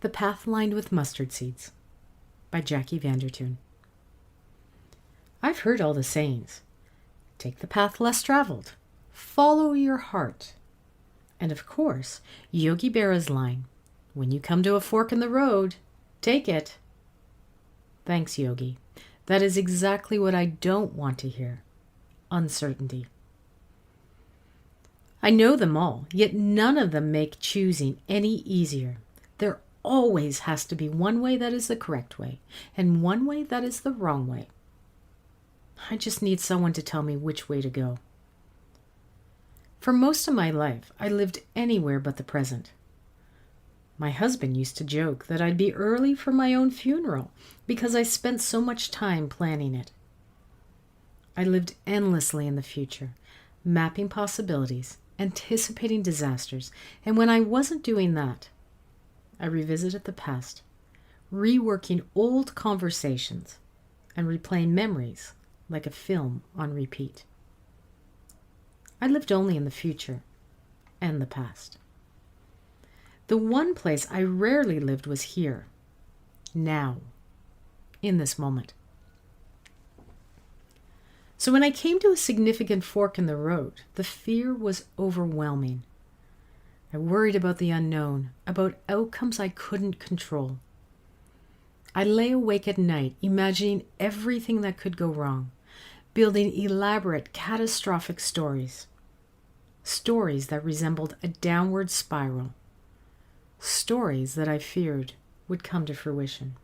The Path Lined with Mustard Seeds by Jackie Vandertuin. I've heard all the sayings. Take the path less traveled. Follow your heart. And of course, Yogi Berra's line, when you come to a fork in the road, take it. Thanks, Yogi. That is exactly what I don't want to hear. Uncertainty. I know them all, yet none of them make choosing any easier. There always has to be one way that is the correct way, and one way that is the wrong way. I just need someone to tell me which way to go. For most of my life, I lived anywhere but the present. My husband used to joke that I'd be early for my own funeral because I spent so much time planning it. I lived endlessly in the future, mapping possibilities, anticipating disasters, and when I wasn't doing that, I revisited the past, reworking old conversations and replaying memories like a film on repeat. I lived only in the future and the past. The one place I rarely lived was here, now, in this moment. So when I came to a significant fork in the road, the fear was overwhelming. I worried about the unknown, about outcomes I couldn't control. I lay awake at night, imagining everything that could go wrong, building elaborate, catastrophic stories. Stories that resembled a downward spiral. Stories that I feared would come to fruition.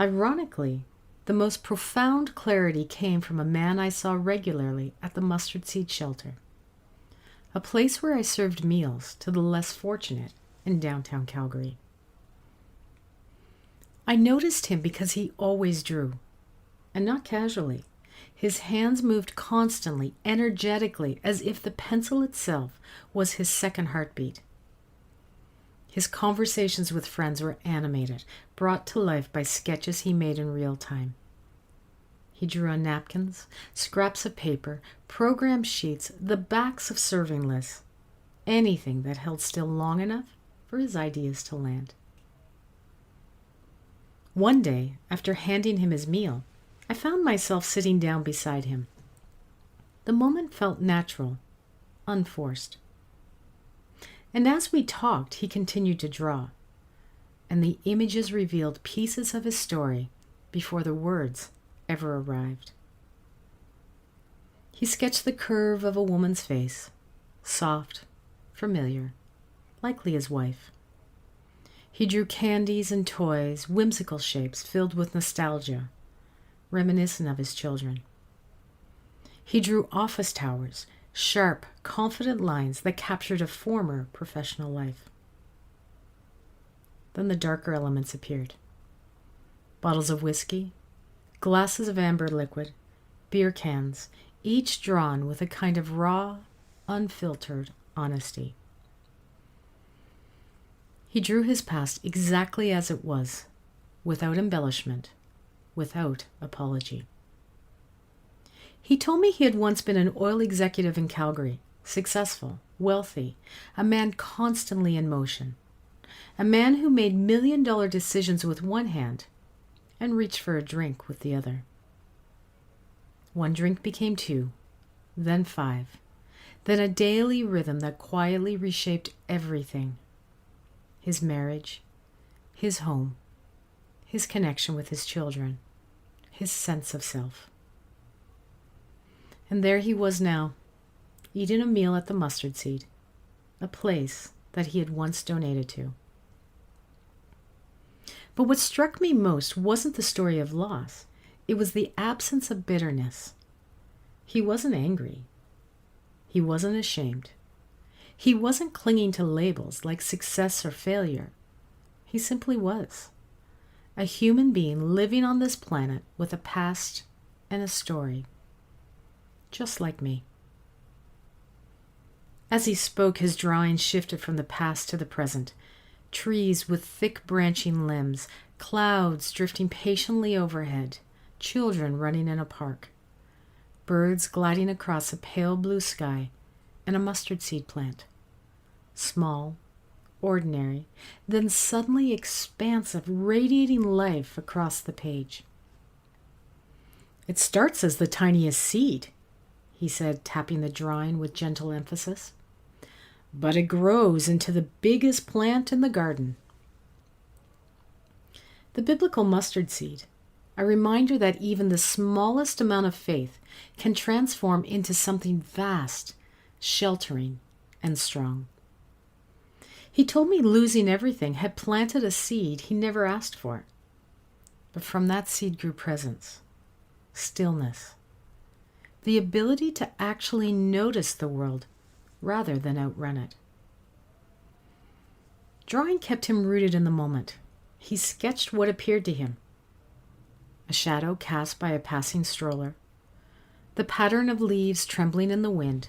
Ironically, the most profound clarity came from a man I saw regularly at the mustard seed shelter, a place where I served meals to the less fortunate in downtown Calgary. I noticed him because he always drew, and not casually. His hands moved constantly, energetically, as if the pencil itself was his second heartbeat. His conversations with friends were animated, brought to life by sketches he made in real time. He drew on napkins, scraps of paper, program sheets, the backs of serving lists, anything that held still long enough for his ideas to land. One day, after handing him his meal, I found myself sitting down beside him. The moment felt natural, unforced. And as we talked, he continued to draw, and the images revealed pieces of his story before the words ever arrived. He sketched the curve of a woman's face, soft, familiar, likely his wife. He drew candies and toys, whimsical shapes filled with nostalgia, reminiscent of his children. He drew office towers, sharp, confident lines that captured a former professional life. Then the darker elements appeared. Bottles of whiskey, glasses of amber liquid, beer cans, each drawn with a kind of raw, unfiltered honesty. He drew his past exactly as it was, without embellishment, without apology. He told me he had once been an oil executive in Calgary, successful, wealthy, a man constantly in motion, a man who made million-dollar decisions with one hand and reached for a drink with the other. One drink became two, then five, then a daily rhythm that quietly reshaped everything. His marriage, his home, his connection with his children, his sense of self. And there he was now, eating a meal at the Mustard Seed, a place that he had once donated to. But what struck me most wasn't the story of loss. It was the absence of bitterness. He wasn't angry. He wasn't ashamed. He wasn't clinging to labels like success or failure. He simply was. A human being living on this planet with a past and a story. Just like me. As he spoke, his drawing shifted from the past to the present. Trees with thick branching limbs, clouds drifting patiently overhead, children running in a park, birds gliding across a pale blue sky, and a mustard seed plant. Small, ordinary, then suddenly expansive, radiating life across the page. "It starts as the tiniest seed," he said, tapping the drawing with gentle emphasis, "but it grows into the biggest plant in the garden." The biblical mustard seed, a reminder that even the smallest amount of faith can transform into something vast, sheltering, and strong. He told me losing everything had planted a seed he never asked for. But from that seed grew presence, stillness, the ability to actually notice the world rather than outrun it. Drawing kept him rooted in the moment. He sketched what appeared to him: a shadow cast by a passing stroller, the pattern of leaves trembling in the wind,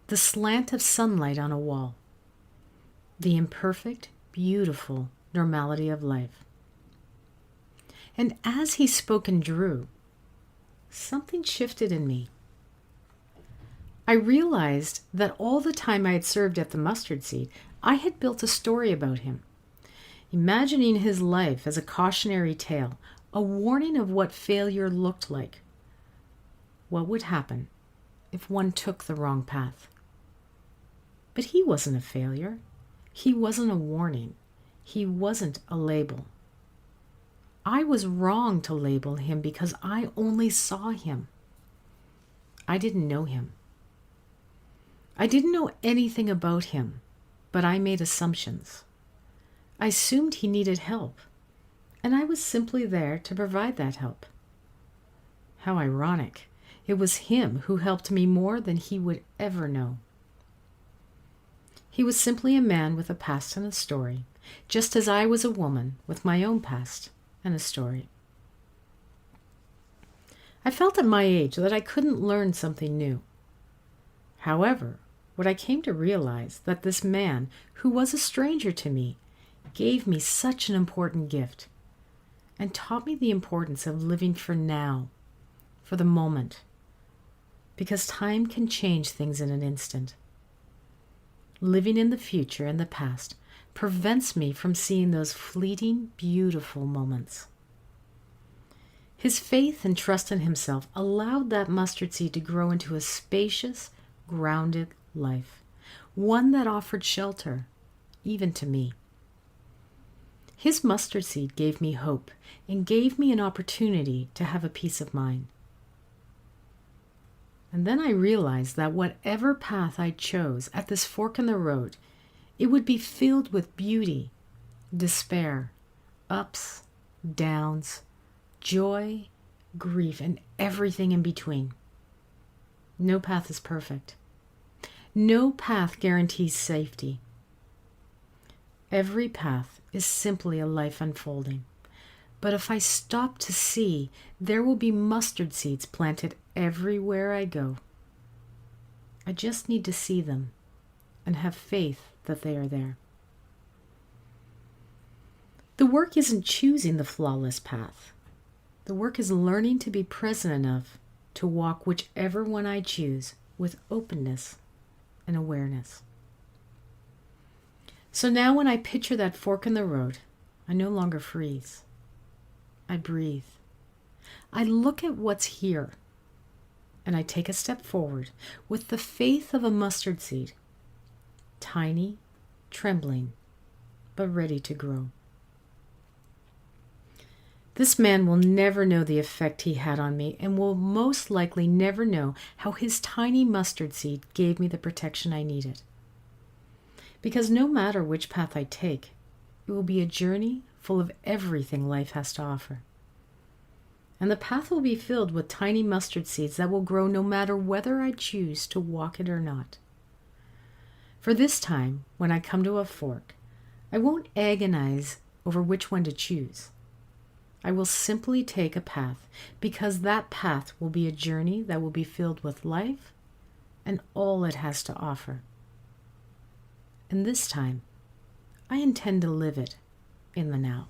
the slant of sunlight on a wall, the imperfect, beautiful normality of life. And as he spoke and drew, something shifted in me. I realized that all the time I had served at the mustard seed, I had built a story about him, imagining his life as a cautionary tale, a warning of what failure looked like. What would happen if one took the wrong path? But he wasn't a failure. He wasn't a warning. He wasn't a label. I was wrong to label him because I only saw him. I didn't know him. I didn't know anything about him, but I made assumptions. I assumed he needed help, and I was simply there to provide that help. How ironic. It was him who helped me more than he would ever know. He was simply a man with a past and a story, just as I was a woman with my own past and a story. I felt at my age that I couldn't learn something new. However, what I came to realize that this man, who was a stranger to me, gave me such an important gift and taught me the importance of living for now, for the moment, because time can change things in an instant. Living in the future and the past prevents me from seeing those fleeting, beautiful moments. His faith and trust in himself allowed that mustard seed to grow into a spacious, grounded life, one that offered shelter, even to me. His mustard seed gave me hope and gave me an opportunity to have a peace of mind. And then I realized that whatever path I chose at this fork in the road, it would be filled with beauty, despair, ups, downs, joy, grief, and everything in between. No path is perfect. No path guarantees safety. Every path is simply a life unfolding. But if I stop to see, there will be mustard seeds planted everywhere I go. I just need to see them and have faith that they are there. The work isn't choosing the flawless path. The work is learning to be present enough to walk whichever one I choose with openness and awareness. So now when I picture that fork in the road, I no longer freeze. I breathe. I look at what's here, and I take a step forward with the faith of a mustard seed, tiny, trembling, but ready to grow. This man will never know the effect he had on me and will most likely never know how his tiny mustard seed gave me the protection I needed. Because no matter which path I take, it will be a journey full of everything life has to offer. And the path will be filled with tiny mustard seeds that will grow no matter whether I choose to walk it or not. For this time, when I come to a fork, I won't agonize over which one to choose. I will simply take a path because that path will be a journey that will be filled with life and all it has to offer. And this time, I intend to live it in the now.